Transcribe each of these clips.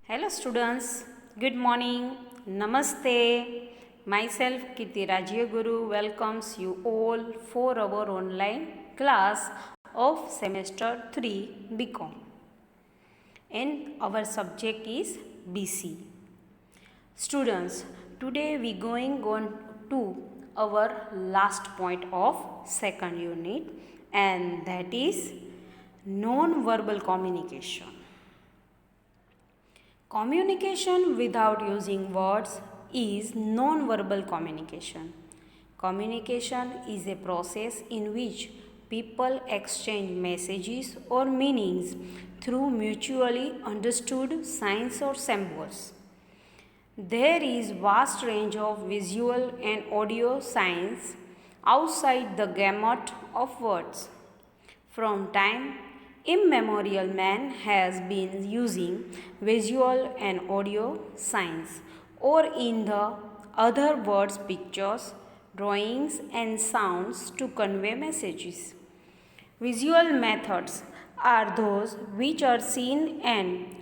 Hello students, good morning, Namaste. Myself Kirti Rajyaguru welcomes you all for our online class of semester 3 BCom and our subject is BC. Students, today we going on to our last point of second unit and that is non-verbal communication. Communication without using words is non-verbal communication. Communication is a process in which people exchange messages or meanings through mutually understood signs or symbols. There is vast range of visual and audio signs outside the gamut of words. From time immemorial, man has been using visual and audio signs, or in the other words, pictures, drawings, and sounds to convey messages. Visual methods are those which are seen, and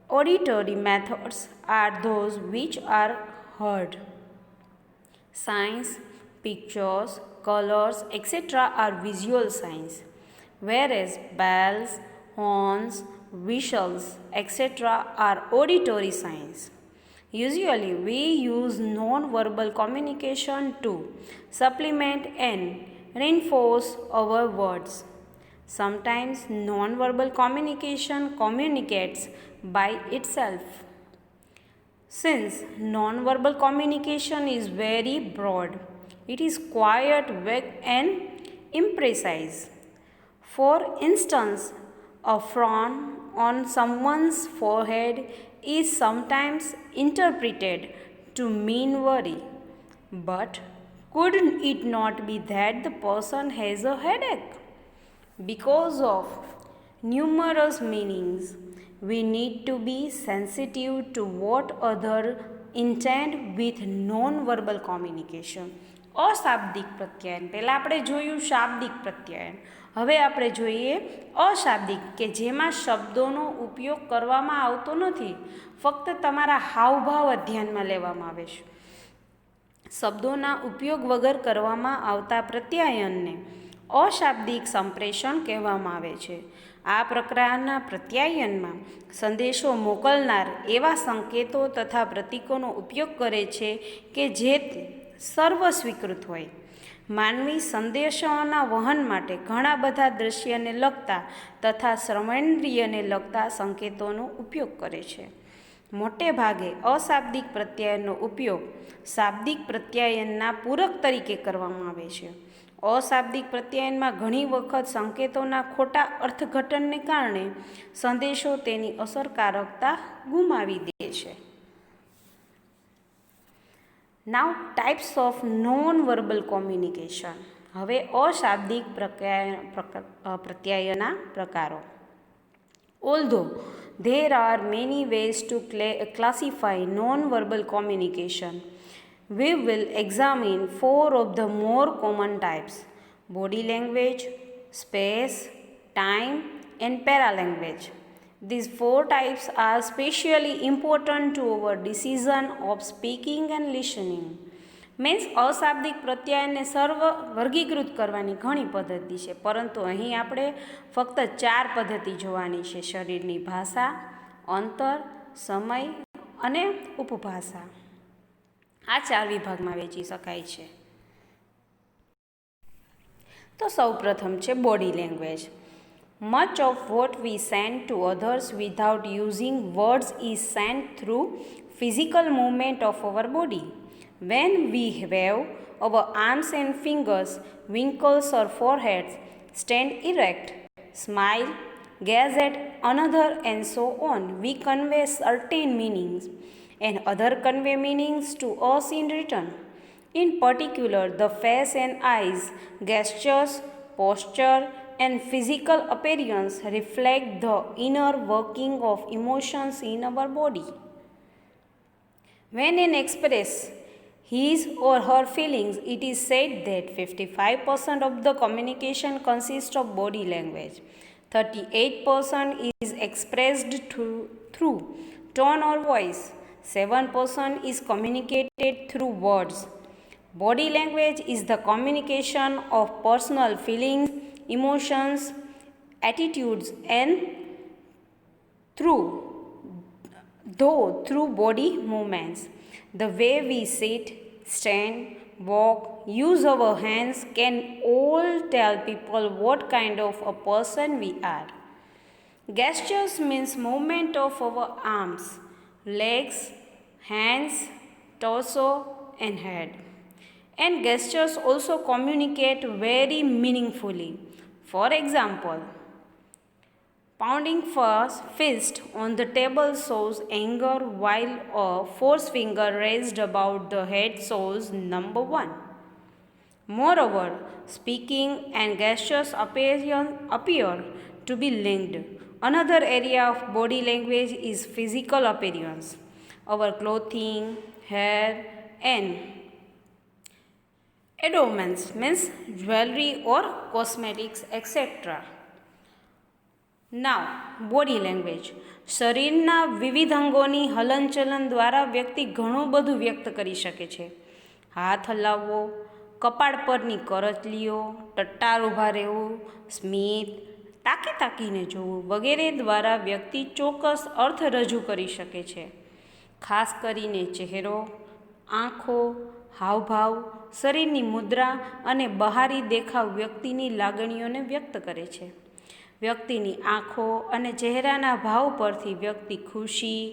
auditory methods are those which are heard. Signs, pictures, colors, etc. are visual signs, whereas bells, horns, whistles, etc. are auditory signs. Usually, we use non-verbal communication to supplement and reinforce our words. Sometimes non-verbal communication communicates by itself. Since non-verbal communication is very broad, it is quite vague and imprecise. For instance, a frown on someone's forehead is sometimes interpreted to mean worry. But could it not be that the person has a headache? Because of numerous meanings, we need to be sensitive to what others intend with non-verbal communication. અશાબ્દિક પ્રત્યાયન, પહેલાં આપણે જોયું શાબ્દિક પ્રત્યાયન, હવે આપણે જોઈએ અશાબ્દિક કે જેમાં શબ્દોનો ઉપયોગ કરવામાં આવતો નથી, ફક્ત તમારા હાવભાવ ધ્યાનમાં લેવામાં આવે છે. શબ્દોના ઉપયોગ વગર કરવામાં આવતા પ્રત્યાયનને અશાબ્દિક સંપ્રેષણ કહેવામાં આવે છે. આ પ્રકારના પ્રત્યાયનમાં સંદેશો મોકલનાર એવા સંકેતો તથા પ્રતીકોનો ઉપયોગ કરે છે કે જે સર્વસ્વીકૃત હોય. માનવી સંદેશાઓના વહન માટે ઘણા બધા દ્રશ્યને લગતા તથા શ્રવણેન્દ્રિયને લગતા સંકેતોનો ઉપયોગ કરે છે. મોટે ભાગે અશાબ્દિક પ્રત્યાયનનો ઉપયોગ શાબ્દિક પ્રત્યાયનના પૂરક તરીકે કરવામાં આવે છે. અશાબ્દિક પ્રત્યાયનમાં ઘણી વખત સંકેતોના ખોટા અર્થઘટનને કારણે સંદેશો તેની અસરકારકતા ગુમાવી દે છે. Now types of non verbal communication. હવે અશાબ્દિક પ્રત્યાયનના પ્રકારો. Although there are many ways to classify non-verbal communication, we will examine four of the more common types: body language, space, time, and paralanguage. These four types are especially important to our decision of speaking and listening. Means અશાબ્દિક પ્રત્યાયનને વર્ગીકૃત કરવાની ઘણી પદ્ધતિ છે, પરંતુ અહીં આપણે ફક્ત 4 પદ્ધતિ જોવાની છે: શરીરની ભાષા, અંતર, સમય અને ઉપભાષા. આ 4 વિભાગમાં વહેંચી શકાય છે. તો સૌપ્રથમ છે body language. Much of what we send to others without using words is sent through physical movement of our body. When we wave our arms and fingers, winkles our foreheads, stand erect, smile, gaze at another and so on, we convey certain meanings and other convey meanings to us in return. In particular, the face and eyes, gestures, posture, and physical appearance reflect the inner working of emotions in our body. When an express his or her feelings, it is said that 55% of the communication consists of body language, 38% is expressed through tone or voice. 7% is communicated through words. Body language is the communication of personal feelings, emotions, attitudes, and through body movements. The way we sit, stand, walk, use our hands can all tell people what kind of a person we are. Gestures means movement of our arms, legs, hands, torso, and head. And gestures also communicate very meaningfully. For example, pounding fist on the table shows anger, while a forefinger raised above the head shows number 1. Moreover, speaking and gestures appear to be linked. Another area of body language is physical appearance. Our clothing, hair, and adornments means jewelry or cosmetics, etc. Now body language શરીરના વિવિધ અંગોની હલનચલન દ્વારા વ્યક્તિ ઘણું બધું વ્યક્ત કરી શકે છે. હાથ હલાવવો, કપાળ પરની કરચલીઓ, ટટ્ટાર ઊભા રહેવું, સ્મિત, તાકીને જોવું વગેરે દ્વારા વ્યક્તિ ચોક્કસ અર્થ રજૂ કરી શકે છે. ખાસ કરીને ચહેરો, આંખો, હાવભાવ, શરીરની મુદ્રા અને બહારી દેખાવ વ્યક્તિની લાગણીઓને વ્યક્ત કરે છે. વ્યક્તિની આંખો અને ચહેરાના ભાવ પરથી વ્યક્તિ ખુશી,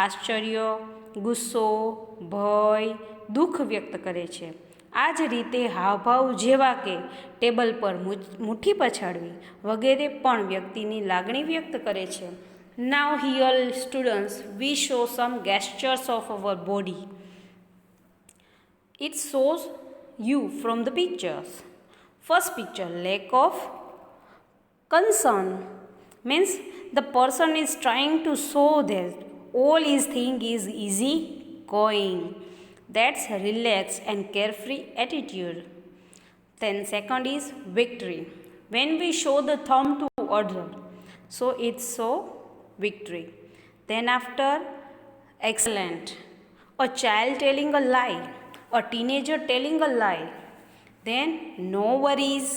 આશ્ચર્ય, ગુસ્સો, ભય, દુઃખ વ્યક્ત કરે છે. આ જ રીતે હાવભાવ જેવા કે ટેબલ પર મુઠ્ઠી પછાડવી વગેરે પણ વ્યક્તિની લાગણી વ્યક્ત કરે છે. Now here students we show some gestures of our body. It shows you from the pictures. First picture, lack of concern means the person is trying to show that all his thing is easy going. That's a relaxed and carefree attitude. Then second is victory. When we show the thumb to other, so it's so victory. Then after excellent, a child telling a lie, a teenager telling a lie. Then no worries.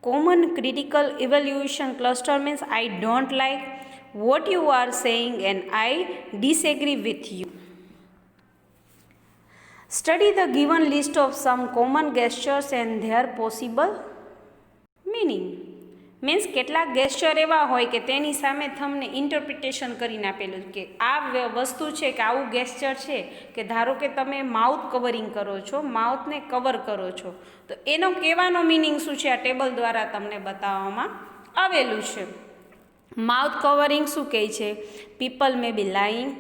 Common critical evaluation cluster means I don't like what you are saying and I disagree with you. Study the given list of some common gestures and their possible meaning. Means કેટલાક ગેસ્ચર એવા હોય કે તેની સામે તમને interpretation કરીને આપેલું કે આ વસ્તુ છે કે આવું ગેસ્ચર છે કે ધારો કે તમે માઉથ કવરિંગ કરો છો, માઉથને કવર કરો છો, તો એનો કહેવાનો મિનિંગ શું છે આ ટેબલ દ્વારા તમને બતાવવામાં આવેલું છે. માઉથ કવરિંગ શું કહે છે? People may be lying,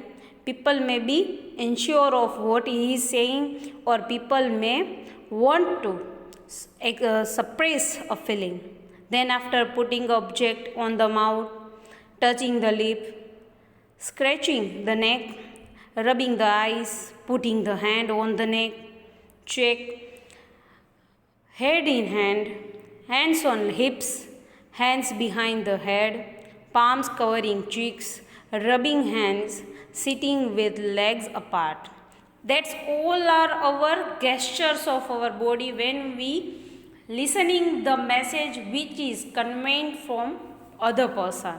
people may be insure of what he is saying or people may want to suppress a feeling. Then after putting object on the mouth, touching the lip, scratching the neck, rubbing the eyes, putting the hand on the neck, cheek, head in hand, hands on hips, hands behind the head, palms covering cheeks, rubbing hands, sitting with legs apart. That's all are our gestures of our body when we listening the message which is conveyed from other person,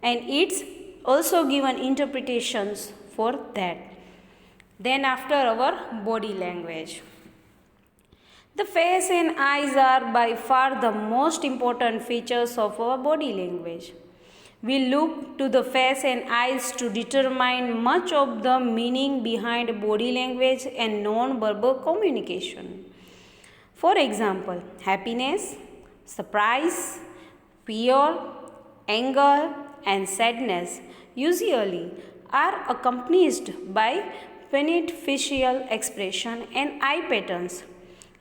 and it's also given interpretations for that. Then after our body language, the face and eyes are by far the most important features of our body language. We look to the face and eyes to determine much of the meaning behind body language and non-verbal communication. For example, happiness, surprise, fear, anger, and sadness usually are accompanied by facial expression and eye patterns.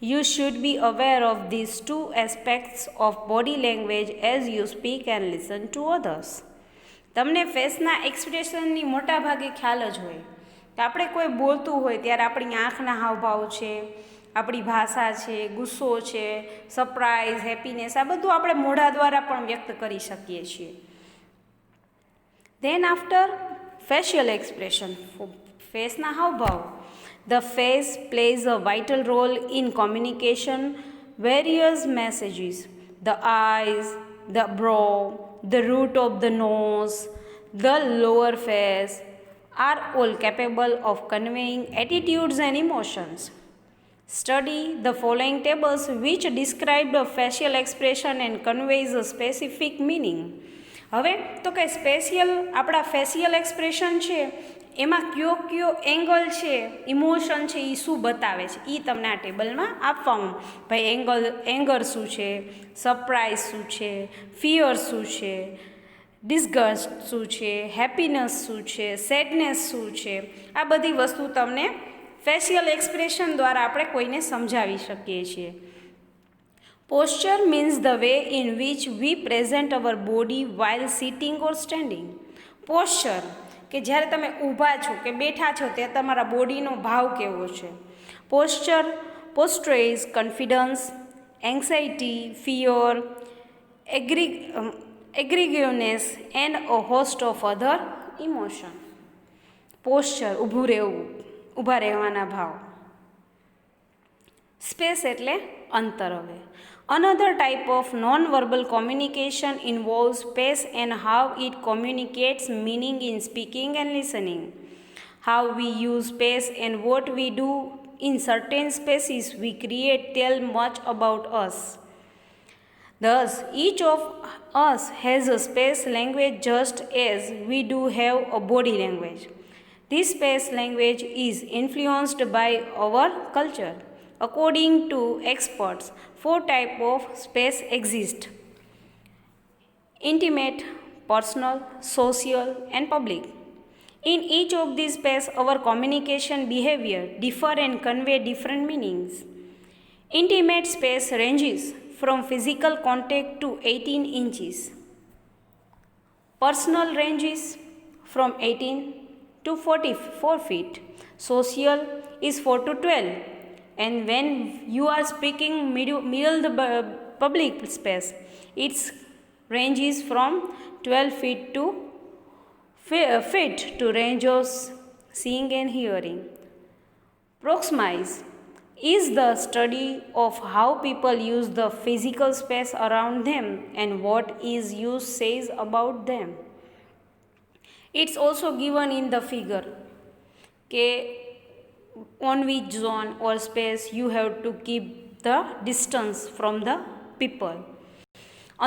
You should be aware of these two aspects of body language as you speak and listen to others. તમને ફેસના એક્સપ્રેશનની મોટા ભાગે ખ્યાલ જ હોય કે આપણે કોઈ બોલતું હોય ત્યારે આપણી આંખના હાવભાવ છે, આપણી ભાષા છે, ગુસ્સો છે, સરપ્રાઇઝ, હેપીનેસ, આ બધું આપણે મોઢા દ્વારા પણ વ્યક્ત કરી શકીએ છીએ. ધેન આફ્ટર facial expression, ફેસના હાવભાવ. The face plays a vital role in communication various messages. The eyes, the brow, the root of the nose, the lower face are all capable of conveying attitudes and emotions. Study the following tables which describe the facial expression and conveys a specific meaning. હવે તો કે special આપણા facial expression છે એમાં કયો angle છે, emotion છે, એ શું બતાવે છે એ તમને આ ટેબલમાં આપવામાં. ભાઈ એંગર શું છે, સરપ્રાઇઝ શું છે, ફિયર શું છે, ડિસ્ગસ્ટ શું છે, હેપીનેસ શું છે, સેડનેસ શું છે, આ બધી વસ્તુ તમને ફેશિયલ એક્સપ્રેશન દ્વારા આપણે કોઈને સમજાવી શકીએ છીએ. Posture means the way in which we present hour body while sitting or standing. Posture કે જ્યારે તમે ઊભા છો કે બેઠા છો તે તમારા બોડીનો ભાવ કેવો છે. Posture is confidence, anxiety, fear, aggressiveness and a host of other emotion. Posture ઊભું રહેવું, ઊભા રહેવાના ભાવ. સ્પેસ એટલે અંતર. હવે another type of non-verbal communication involves space and how it communicates meaning in speaking and listening. How we use space and what we do in certain spaces we create tell much about us. Thus, each of us has a space language just as we do have a body language. This space language is influenced by our culture. According to experts, 4 types of space exist: intimate, personal, social, and public. In each of these spaces, our communication behavior differ and convey different meanings. Intimate space ranges from physical contact to 18 inches. Personal ranges from 18 to 44 feet. Social is 4 to 12. And when you are speaking middle the public space, its range is from 12 feet to range of seeing and hearing. Proxemics is the study of how people use the physical space around them and what is used says about them. It's also given in the figure. On which zone or space you have to keep the distance from the people.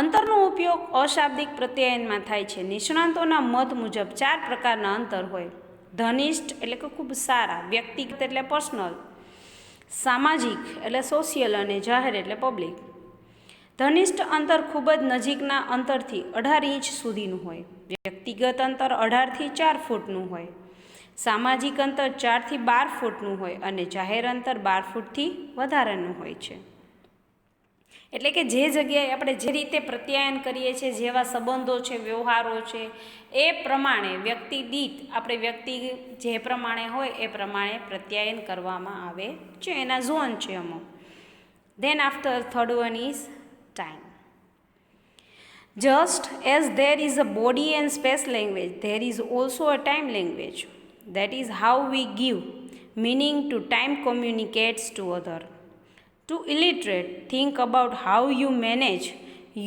અંતરનો ઉપયોગ અશાબ્દિક પ્રત્યાયનમાં થાય છે. નિષ્ણાંતોના મત મુજબ 4 પ્રકારના અંતર હોય. ધનિષ્ઠ એટલે કે ખૂબ સારા, વ્યક્તિગત એટલે પર્સનલ, સામાજિક એટલે સોશિયલ અને જાહેર એટલે પબ્લિક. ધનિષ્ઠ અંતર ખૂબ જ નજીકના અંતરથી 18 ઇંચ સુધીનું હોય. વ્યક્તિગત અંતર 18થી 4 ફૂટનું હોય. સામાજિક અંતર 4થી 12 ફૂટનું હોય અને જાહેર અંતર 12 ફૂટથી વધારાનું હોય છે. એટલે કે જે જગ્યાએ આપણે જે રીતે પ્રત્યાયન કરીએ છીએ, જેવા સંબંધો છે, વ્યવહારો છે, એ પ્રમાણે વ્યક્તિ દીઠ આપણે વ્યક્તિ જે પ્રમાણે હોય એ પ્રમાણે પ્રત્યાયન કરવામાં આવે છે. એના ઝોન છે અમુક. Than after third one is time. Just as there is a body and space language, there is also a time language. That is how we give meaning to time communicates to other. To illustrate, think about how you manage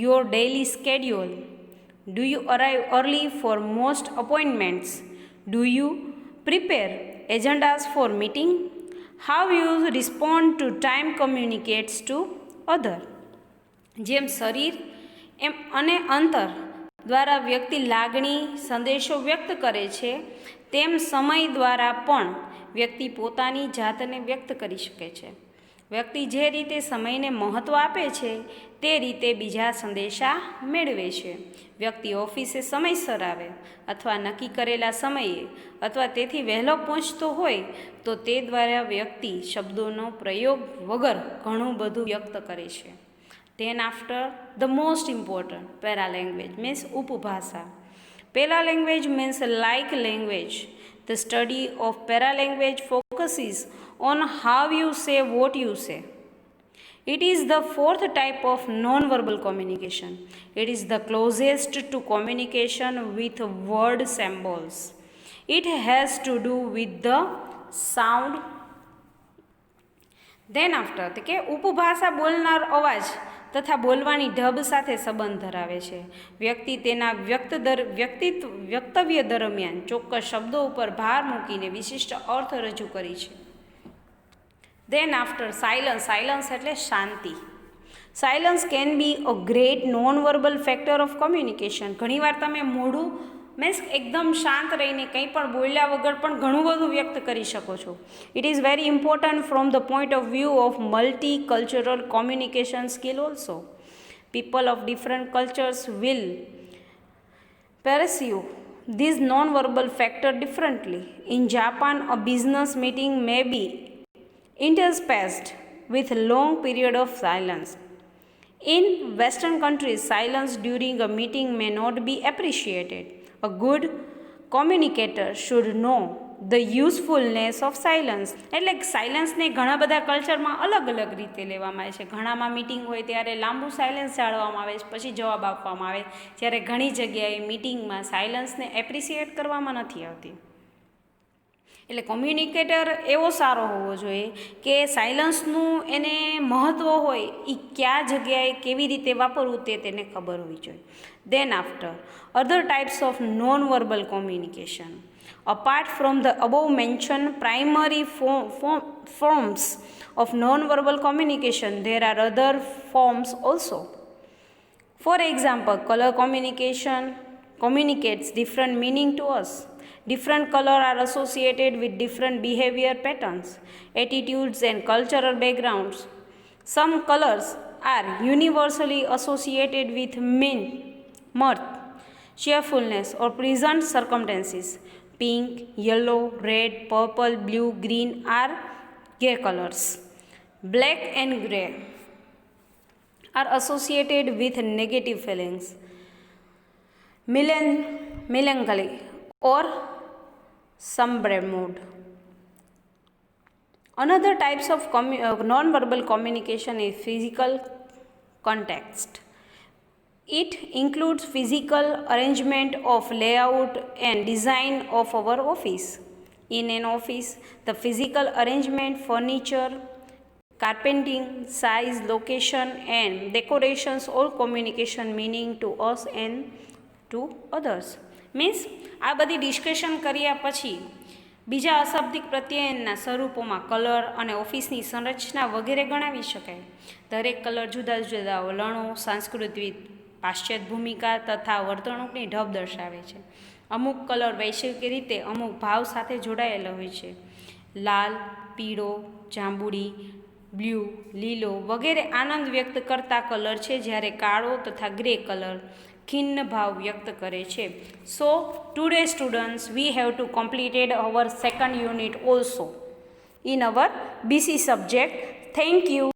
your daily schedule. Do you arrive early for most appointments? Do you prepare agendas for meeting? How you respond to time communicates to other. જેમ શરીર એમ અને અંતર દ્વારા વ્યક્તિ લાગણી સંદેશો વ્યક્ત કરે છે, તેમ સમય દ્વારા પણ વ્યક્તિ પોતાની જાતને વ્યક્ત કરી શકે છે. વ્યક્તિ જે રીતે સમયને મહત્ત્વ આપે છે તે રીતે બીજા સંદેશા મેળવે છે. વ્યક્તિ ઓફિસે સમયસર આવે અથવા નક્કી કરેલા સમયે અથવા તેથી વહેલો પહોંચતો હોય તો તે દ્વારા વ્યક્તિ શબ્દોનો પ્રયોગ વગર ઘણું બધું વ્યક્ત કરે છે. Then after, the most important, paralanguage means ઉપભાષા. Paralanguage means like language. The study of paralanguage focuses on how you say what you say. It is the 4th type of non-verbal communication. It is the closest to communication with word symbols. It has to do with the sound. Then after તો કે ઉપભાષા બોલનાર અવાજ તથા બોલવાની ઢબ સાથે સંબંધ ધરાવે છે. વ્યક્તિ તેના વ્યક્તવ્ય દરમિયાન ચોક્કસ શબ્દો ઉપર ભાર મૂકીને વિશિષ્ટ અર્થ રજૂ કરી છે. Then after સાયલન્સ એટલે શાંતિ. Silence can be a great non verbal factor of communication. ઘણીવાર તમે મોઢું મીન્સ એકદમ શાંત રહીને કંઈ પણ બોલ્યા વગર પણ ઘણું બધું વ્યક્ત કરી શકો છો. It is very important from the point of view of multi cultural communication skill also. People of different cultures will perceive this non-verbal factor differently. In Japan, a business meeting may be interspersed with long period of silence. In Western countries, silence during a meeting may not be appreciated. A good communicator should know the usefulness of silence. એટલે સાયલન્સને ઘણા બધા કલ્ચરમાં અલગ અલગ રીતે લેવામાં આવે છે. ઘણામાં મિટિંગ હોય ત્યારે લાંબુ સાયલન્સ જાળવવામાં આવે છે, પછી જવાબ આપવામાં આવે, જ્યારે ઘણી જગ્યાએ મિટિંગમાં સાયલન્સને એપ્રિસિએટ કરવામાં નથી આવતી. એટલે કોમ્યુનિકેટર એવો સારો હોવો જોઈએ કે સાયલન્સનું એને મહત્ત્વ હોય એ કયા જગ્યાએ કેવી રીતે વાપરવું તે તેને ખબર હોવી જોઈએ. Then after, other types of non-verbal communication. Apart from the above mentioned primary forms of non-verbal communication, there are other forms also. For example, color communication communicates different meaning to us. Different colors are associated with different behavior patterns, attitudes and cultural backgrounds. Some colors are universally associated with mirth, cheerfulness or present circumstances. Pink, yellow, red, purple, blue, green are gay colors. Black and grey are associated with negative feelings, melancholy or sombre mood. Another types of non-verbal communication is physical context. It includes physical arrangement of layout and design of our office. In an office, the physical arrangement, furniture, carpeting, size, location and decorations all communication meaning to us and to others. Means આ બધી discussion કર્યા પછી બીજા અશાબ્દિક પ્રત્યયનના સ્વરૂપોમાં colour અને ઓફિસની સંરચના વગેરે ગણાવી શકાય. દરેક કલર જુદા જુદા વલણો, સાંસ્કૃતિક પાશ્ચાત્ય ભૂમિકા તથા વર્તણૂકની ઢબ દર્શાવે છે. અમુક કલર વૈશ્વિક રીતે અમુક ભાવ સાથે જોડાયેલા હોય છે. લાલ, પીળો, જાંબુડી, બ્લુ, લીલો વગેરે આનંદ વ્યક્ત કરતા કલર છે, જ્યારે કાળો તથા ગ્રે કલર ખિન્ન ભાવ વ્યક્ત કરે છે. So today students we have to completed our second unit also in our BC subject. Thank you.